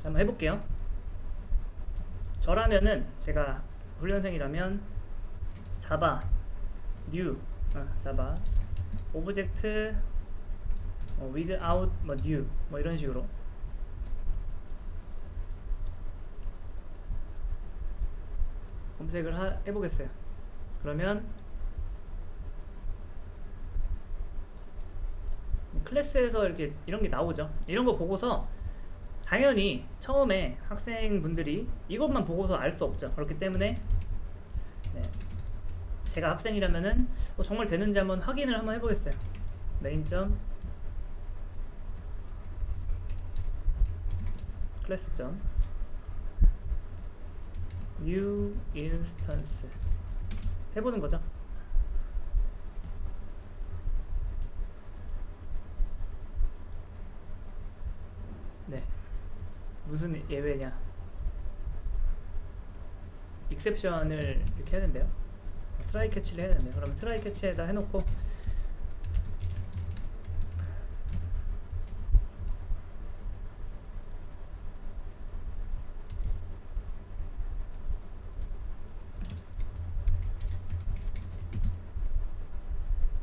자, 한번 해볼게요. 저라면은 제가 훈련생이라면 자바 new 자바 오브젝트 without 뭐 new 뭐 이런 식으로 검색을 해보겠어요. 그러면 클래스에서 이렇게 이런 게 나오죠. 이런 거 보고서 당연히 처음에 학생분들이 이것만 보고서 알 수 없죠. 그렇기 때문에 네, 제가 학생이라면은 정말 되는지 한번 확인을 한번 해보겠어요. 메인.클래스. new instance 해보는 거죠. 네, 무슨 예외냐? 익셉션을 이렇게 해야 된대요. 트라이 캐치를 해야 된대요. 그러면 트라이 캐치에다 해놓고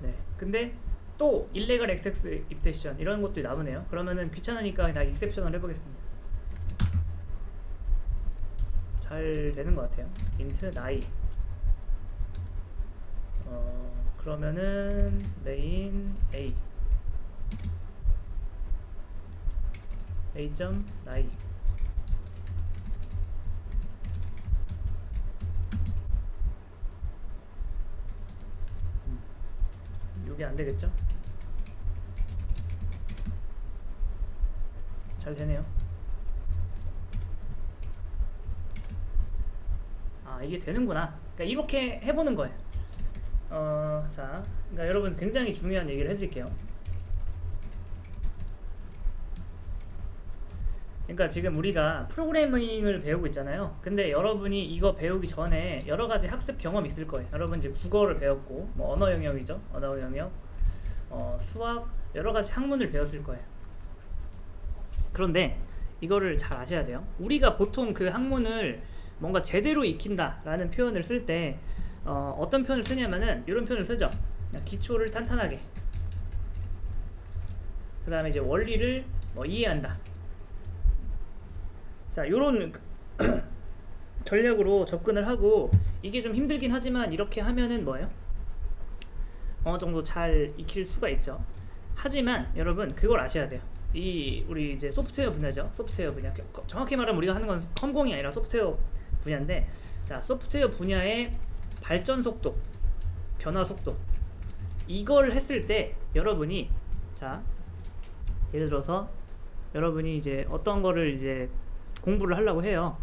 네, 근데 또 illegal access exception 이런 것들이 나오네요. 그러면은 귀찮으니까 그냥 익셉션을 해보겠습니다. 잘 되는 것 같아요. int 나이 그러면은 main a a.나이 이게 안 되겠죠? 잘 되네요. 아, 이게 되는구나. 그러니까 이렇게 해보는 거예요. 자, 그러니까 여러분 굉장히 중요한 얘기를 해드릴게요. 그러니까 지금 우리가 프로그래밍을 배우고 있잖아요. 근데 여러분이 이거 배우기 전에 여러 가지 학습 경험이 있을 거예요. 여러분 이제 국어를 배웠고, 뭐 언어 영역이죠. 언어 영역, 수학, 여러 가지 학문을 배웠을 거예요. 그런데 이거를 잘 아셔야 돼요. 우리가 보통 그 학문을 뭔가 제대로 익힌다라는 표현을 쓸 때 어떤 표현을 쓰냐면은 이런 표현을 쓰죠. 기초를 탄탄하게. 그 다음에 이제 원리를 이해한다. 자, 요런 전략으로 접근을 하고 이게 좀 힘들긴 하지만 이렇게 하면은 뭐예요? 어느 정도 잘 익힐 수가 있죠. 하지만 여러분 그걸 아셔야 돼요. 이 우리 이제 소프트웨어 분야죠. 소프트웨어 분야. 정확히 말하면 우리가 하는 건 컴공이 아니라 소프트웨어 분야인데, 자, 소프트웨어 분야의 발전 속도, 변화 속도, 이걸 했을 때 여러분이, 자, 예를 들어서 여러분이 이제 어떤 거를 이제 공부를 하려고 해요.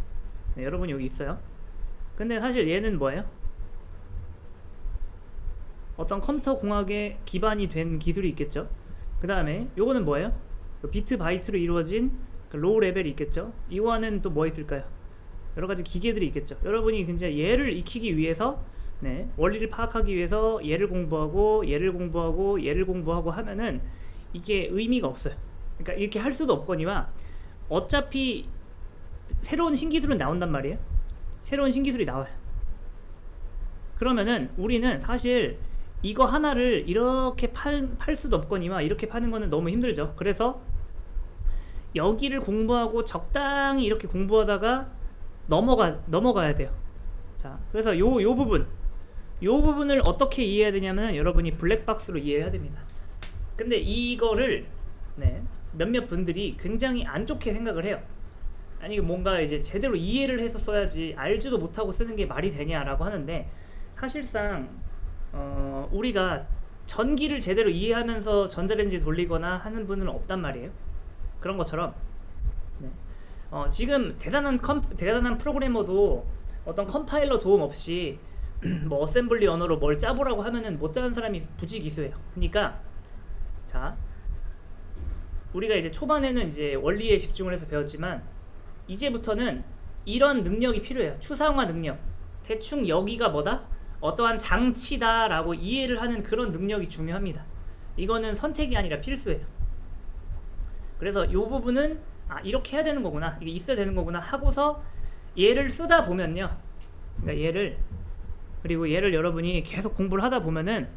네, 여러분이 여기 있어요. 근데 사실 얘는 뭐예요? 어떤 컴퓨터 공학에 기반이 된 기술이 있겠죠. 그 다음에 요거는 뭐예요? 비트 바이트로 이루어진 로우 레벨이 있겠죠. 이거는 또 뭐 있을까요? 여러 가지 기계들이 있겠죠. 여러분이 굉장히 얘를 익히기 위해서, 네, 원리를 파악하기 위해서 얘를 공부하고 얘를 공부하고 얘를 공부하고 하면은 이게 의미가 없어요. 그러니까 이렇게 할 수도 없거니와 어차피 새로운 신기술은 나온단 말이에요. 새로운 신기술이 나와요. 그러면은 우리는 사실 이거 하나를 이렇게 팔 수도 없거니와 이렇게 파는 거는 너무 힘들죠. 그래서 여기를 공부하고 적당히 이렇게 공부하다가 넘어가야 돼요. 자, 그래서 요 부분을 어떻게 이해해야 되냐면 여러분이 블랙박스로 이해해야 됩니다. 근데 이거를 네, 몇몇 분들이 굉장히 안 좋게 생각을 해요. 아니, 뭔가 이제 제대로 이해를 해서 써야지 알지도 못하고 쓰는 게 말이 되냐라고 하는데, 사실상 우리가 전기를 제대로 이해하면서 전자레인지 돌리거나 하는 분은 없단 말이에요. 그런 것처럼 네. 지금 대단한 프로그래머도 어떤 컴파일러 도움 없이 뭐 어셈블리 언어로 뭘 짜보라고 하면은 못 짜는 사람이 부지기수예요. 그러니까 자, 우리가 이제 초반에는 이제 원리에 집중을 해서 배웠지만 이제부터는 이런 능력이 필요해요. 추상화 능력. 대충 여기가 뭐다? 어떠한 장치다 라고 이해를 하는 그런 능력이 중요합니다. 이거는 선택이 아니라 필수예요. 그래서 이 부분은 아 이렇게 해야 되는 거구나, 이게 있어야 되는 거구나 하고서 얘를 쓰다 보면요, 그러니까 얘를, 그리고 얘를 여러분이 계속 공부를 하다 보면은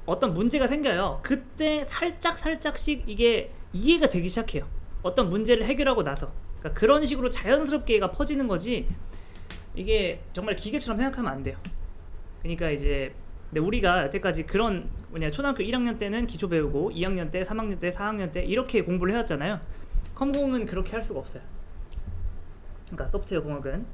어떤 문제가 생겨요. 그때 살짝씩 이게 이해가 되기 시작해요. 어떤 문제를 해결하고 나서. 그러니까 그런 식으로 자연스럽게 얘가 퍼지는 거지, 이게 정말 기계처럼 생각하면 안 돼요. 그러니까 이제 근데 우리가 여태까지 그런 초등학교 1학년 때는 기초 배우고 2학년 때, 3학년 때, 4학년 때 이렇게 공부를 해왔잖아요. 컴공은 그렇게 할 수가 없어요. 그러니까 소프트웨어 공학은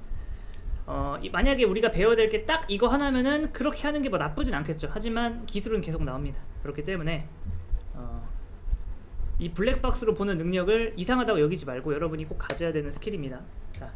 만약에 우리가 배워야 될 게 딱 이거 하나면은 그렇게 하는 게 뭐 나쁘진 않겠죠. 하지만 기술은 계속 나옵니다. 그렇기 때문에 이 블랙박스로 보는 능력을 이상하다고 여기지 말고 여러분이 꼭 가져야 되는 스킬입니다. 자.